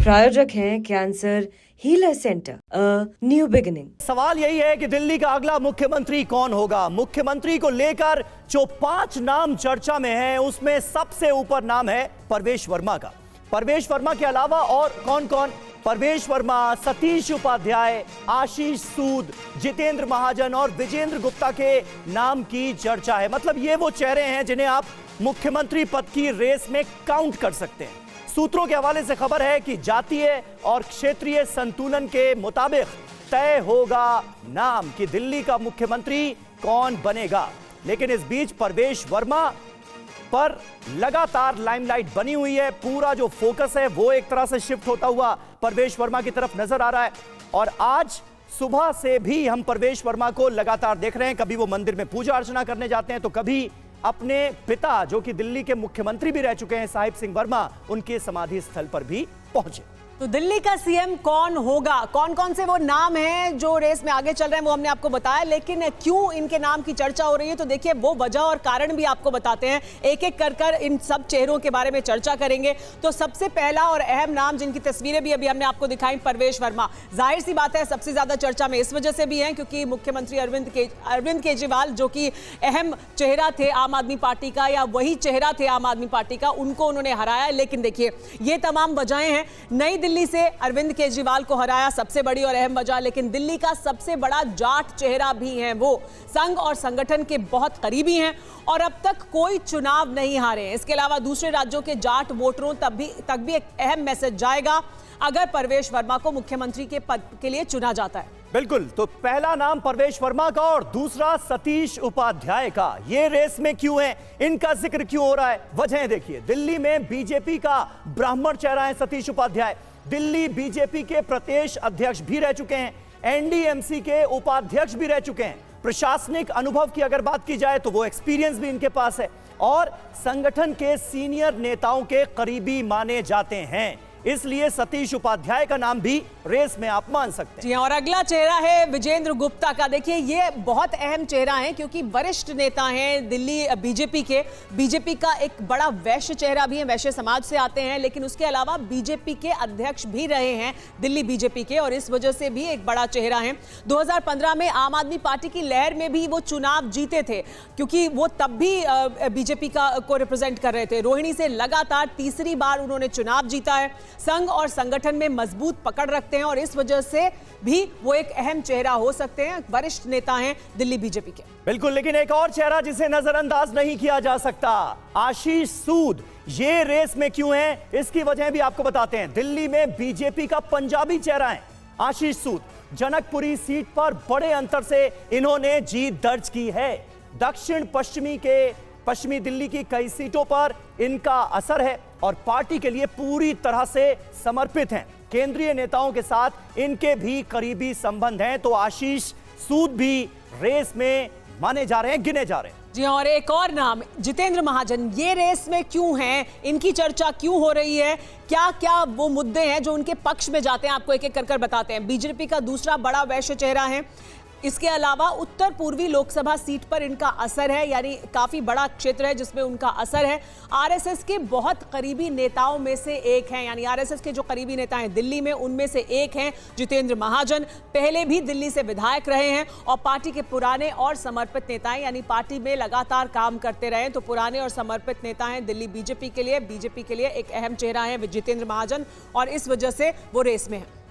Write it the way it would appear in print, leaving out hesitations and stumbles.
प्रायोजक हैं cancer healer centre, new beginning. सवाल यही है कि दिल्ली का अगला मुख्यमंत्री कौन होगा। मुख्यमंत्री को लेकर जो 5 नाम चर्चा में हैं, उसमें सबसे ऊपर नाम है परवेश वर्मा का। परवेश वर्मा के अलावा और कौन कौन? परवेश वर्मा, सतीश उपाध्याय, आशीष सूद, जितेंद्र महाजन और विजेंद्र गुप्ता के नाम की चर्चा है। मतलब ये वो चेहरे हैं जिन्हें आप मुख्यमंत्री पद की रेस में काउंट कर सकते हैं। सूत्रों के हवाले से खबर है कि जातीय और क्षेत्रीय संतुलन के मुताबिक तय होगा नाम कि दिल्ली का मुख्यमंत्री कौन बनेगा। लेकिन इस बीच परवेश वर्मा पर लगातार लाइमलाइट बनी हुई है। पूरा जो फोकस है वो एक तरह से शिफ्ट होता हुआ परवेश वर्मा की तरफ नजर आ रहा है। और आज सुबह से भी हम परवेश वर्मा को लगातार देख रहे हैं। कभी वो मंदिर में पूजा अर्चना करने जाते हैं तो कभी अपने पिता, जो कि दिल्ली के मुख्यमंत्री भी रह चुके हैं, साहिब सिंह वर्मा, उनके समाधि स्थल पर भी पहुंचे। तो दिल्ली का सीएम कौन होगा, कौन कौन से वो नाम हैं जो रेस में आगे चल रहे हैं, वो हमने आपको बताया। लेकिन क्यों इनके नाम की चर्चा हो रही है, तो देखिए वो वजह और कारण भी आपको बताते हैं। एक एक कर इन सब चेहरों के बारे में चर्चा करेंगे। तो सबसे पहला और अहम नाम, जिनकी तस्वीरें भी अभी हमने आपको दिखाई, परवेश वर्मा। जाहिर सी बात है सबसे ज्यादा चर्चा में इस वजह से भी है क्योंकि मुख्यमंत्री अरविंद केजरीवाल, जो कि अहम चेहरा थे आम आदमी पार्टी का, या वही चेहरा थे आम आदमी पार्टी का, उनको उन्होंने हराया। लेकिन देखिए ये तमाम वजहें हैं। नई दिल्ली से अरविंद केजरीवाल को हराया, सबसे बड़ी और अहम वजह। लेकिन दिल्ली का सबसे बड़ा जाट चेहरा भी है वो, संघ और संगठन के बहुत करीबी हैं और अब तक कोई चुनाव नहीं हारे। इसके अलावा दूसरे राज्यों के जाट वोटरों तक भी एक अहम मैसेज जाएगा अगर परवेश वर्मा को मुख्यमंत्री के पद के लिए चुना जाता है। बिल्कुल, तो पहला नाम परवेश वर्मा का और दूसरा सतीश उपाध्याय का। ये रेस में क्यों है, इनका जिक्र क्यों हो रहा है, वजह देखिए। दिल्ली में बीजेपी का ब्राह्मण चेहरा है सतीश उपाध्याय। दिल्ली बीजेपी के प्रदेश अध्यक्ष भी रह चुके हैं, एनडीएमसी के उपाध्यक्ष भी रह चुके हैं। प्रशासनिक अनुभव की अगर बात की जाए तो वो एक्सपीरियंस भी इनके पास है और संगठन के सीनियर नेताओं के करीबी माने जाते हैं। इसलिए सतीश उपाध्याय का नाम भी रेस में आप मान सकते हैं। जी, और अगला चेहरा है विजेंद्र गुप्ता का। देखिए ये बहुत अहम चेहरा है क्योंकि वरिष्ठ नेता हैं दिल्ली बीजेपी के। बीजेपी का एक बड़ा वैश्य चेहरा भी है, वैश्य समाज से आते हैं। लेकिन उसके अलावा बीजेपी के अध्यक्ष भी रहे हैं दिल्ली बीजेपी के, और इस वजह से भी एक बड़ा चेहरा है। 2015 में आम आदमी पार्टी की लहर में भी वो चुनाव जीते थे क्योंकि वो तब भी बीजेपी को रिप्रेजेंट कर रहे थे। रोहिणी से लगातार तीसरी बार उन्होंने चुनाव जीता है। संघ और संगठन में मजबूत पकड़ रखते हैं और इस वजह से भी वो एक अहम चेहरा हो सकते हैं। वरिष्ठ नेता हैं दिल्ली बीजेपी के। बिल्कुल, लेकिन एक और चेहरा जिसे नजरअंदाज नहीं किया जा सकता, आशीष सूद। ये रेस में क्यों है, इसकी वजह भी आपको बताते हैं। दिल्ली में बीजेपी का पंजाबी चेहरा है आशीष सूद। जनकपुरी सीट पर बड़े अंतर से इन्होंने जीत दर्ज की है। दक्षिण पश्चिमी दिल्ली की कई सीटों पर इनका असर है और पार्टी के लिए पूरी तरह से समर्पित हैं। केंद्रीय नेताओं के साथ इनके भी करीबी संबंध हैं। तो आशीष सूद भी रेस में माने जा रहे हैं, गिने जा रहे हैं। जी, और एक और नाम जितेंद्र महाजन। ये रेस में क्यों हैं, इनकी चर्चा क्यों हो रही है, क्या क्या वो मुद्दे हैं जो उनके पक्ष में जाते हैं, आपको एक एक कर बताते हैं। बीजेपी का दूसरा बड़ा वैश्य चेहरा है। इसके अलावा उत्तर पूर्वी लोकसभा सीट पर इनका असर है, यानी काफी बड़ा क्षेत्र है जिसमें उनका असर है। आरएसएस के बहुत करीबी नेताओं में से एक हैं, यानी आरएसएस के जो करीबी नेता हैं दिल्ली में, उनमें से एक हैं जितेंद्र महाजन। पहले भी दिल्ली से विधायक रहे हैं और पार्टी के पुराने और समर्पित नेता हैं, यानी पार्टी में लगातार काम करते रहे। तो पुराने और समर्पित नेता हैं दिल्ली बीजेपी के लिए एक अहम चेहरा है जितेंद्र महाजन और इस वजह से वो रेस में है।